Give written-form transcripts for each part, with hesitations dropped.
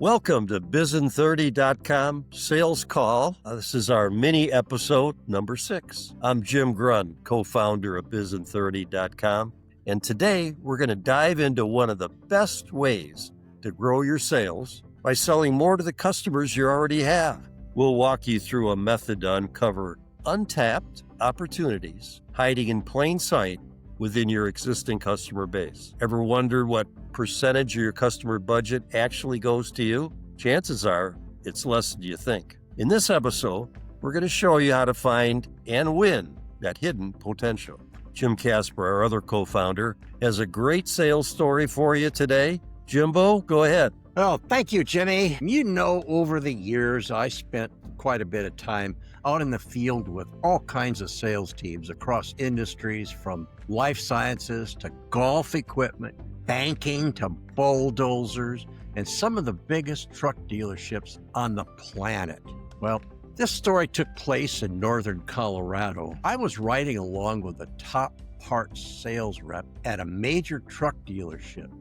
Welcome to Bizin30.com Sales Call. This is our mini episode number 6. I'm Jim Grunn, co-founder of Bizin30.com, and today we're going to dive into one of the best ways to grow your sales by selling more to the customers you already have. We'll walk you through a method to uncover untapped opportunities hiding in plain sight within your existing customer base. Ever wonder what percentage of your customer budget actually goes to you? Chances are it's less than you think. In this episode, we're going to show you how to find and win that hidden potential. Jim Casper, our other co-founder, has a great sales story for you today. Jimbo, go ahead. Oh, thank you, Jimmy. You know, over the years, I spent quite a bit of time out in the field with all kinds of sales teams across industries, from life sciences to golf equipment, banking to bulldozers, and some of the biggest truck dealerships on the planet. Well, this story took place in northern Colorado. I was riding along with a top parts sales rep at a major truck dealership.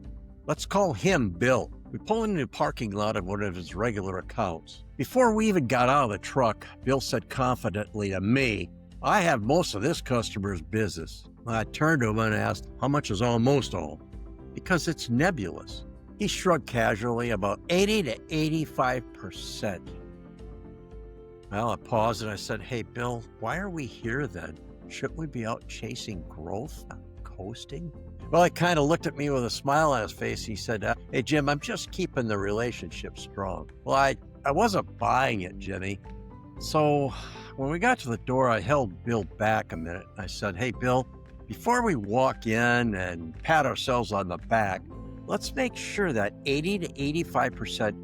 Let's call him Bill. We pull into the parking lot of one of his regular accounts. Before we even got out of the truck, Bill said confidently to me, "I have most of this customer's business." I turned to him and asked, "How much is almost all?" Because it's nebulous. He shrugged casually, "About 80 to 85%. Well, I paused and I said, "Hey, Bill, why are we here then? Shouldn't we be out chasing growth, not coasting?" Well, he kind of looked at me with a smile on his face. He said, "Hey, Jim, I'm just keeping the relationship strong." Well, I wasn't buying it, Jimmy. So when we got to the door, I held Bill back a minute. I said, "Hey, Bill, before we walk in and pat ourselves on the back, let's make sure that 80 to 85%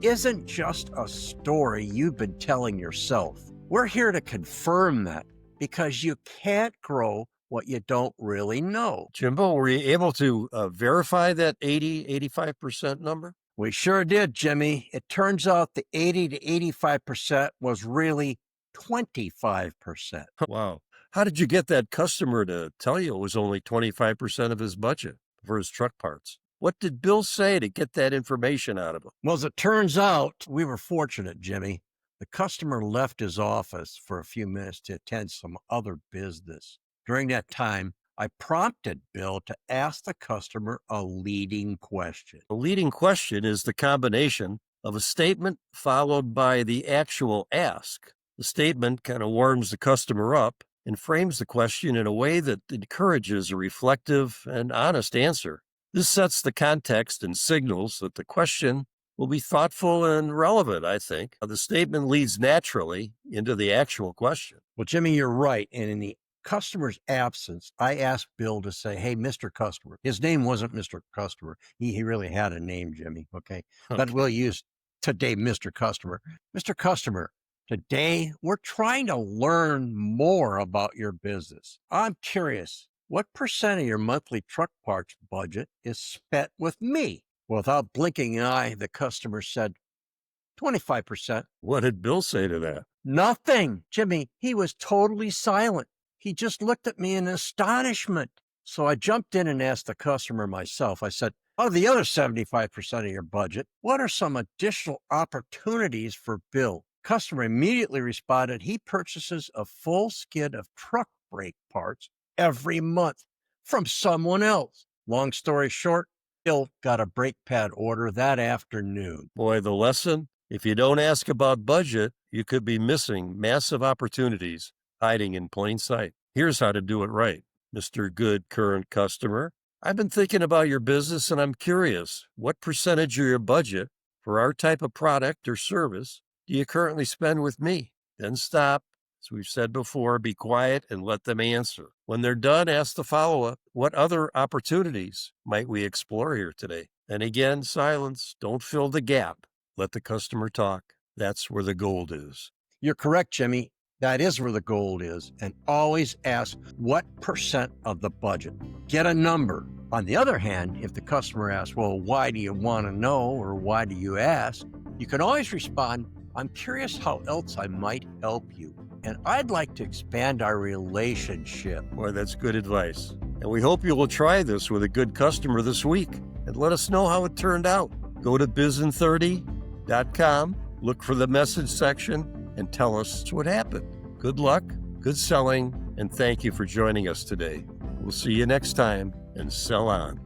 isn't just a story you've been telling yourself. We're here to confirm that, because you can't grow what you don't really know." Jimbo, were you able to verify that 85% number? We sure did, Jimmy. It turns out the 80 to 85% was really 25%. Wow. How did you get that customer to tell you it was only 25% of his budget for his truck parts? What did Bill say to get that information out of him? Well, as it turns out, we were fortunate, Jimmy. The customer left his office for a few minutes to attend some other business. During that time, I prompted Bill to ask the customer a leading question. A leading question is the combination of a statement followed by the actual ask. The statement kind of warms the customer up and frames the question in a way that encourages a reflective and honest answer. This sets the context and signals that the question will be thoughtful and relevant, I think. The statement leads naturally into the actual question. Well, Jimmy, you're right. And in the customer's absence, I asked Bill to say, "Hey, Mr. Customer." His name wasn't Mr. Customer. He really had a name, Jimmy. Okay. But we'll use today Mr. Customer. "Mr. Customer, today we're trying to learn more about your business. I'm curious, what percent of your monthly truck parts budget is spent with me?" Without blinking an eye, the customer said, 25%. What did Bill say to that? Nothing, Jimmy. He was totally silent. He just looked at me in astonishment. So I jumped in and asked the customer myself. I said, "Of the other 75% of your budget, what are some additional opportunities for Bill?" Customer immediately responded, "He purchases a full skid of truck brake parts every month from someone else." Long story short, Bill got a brake pad order that afternoon. Boy, the lesson: if you don't ask about budget, you could be missing massive opportunities hiding in plain sight. Here's how to do it right. Mr. Good Current Customer, I've been thinking about your business and I'm curious, what percentage of your budget for our type of product or service do you currently spend with me? Then stop. As we've said before, be quiet and let them answer. When they're done, ask the follow-up. What other opportunities might we explore here today? And again, silence. Don't fill the gap. Let the customer talk. That's where the gold is. You're correct, Jimmy. That is where the gold is. And always ask, what percent of the budget? Get a number. On the other hand, if the customer asks, "Well, why do you want to know?" or "Why do you ask?" you can always respond, "I'm curious how else I might help you. And I'd like to expand our relationship." Boy, that's good advice. And we hope you will try this with a good customer this week and let us know how it turned out. Go to Bizin30 SalesCall.com. Look for the message section and tell us what happened. Good luck, good selling, and thank you for joining us today. We'll see you next time, and sell on.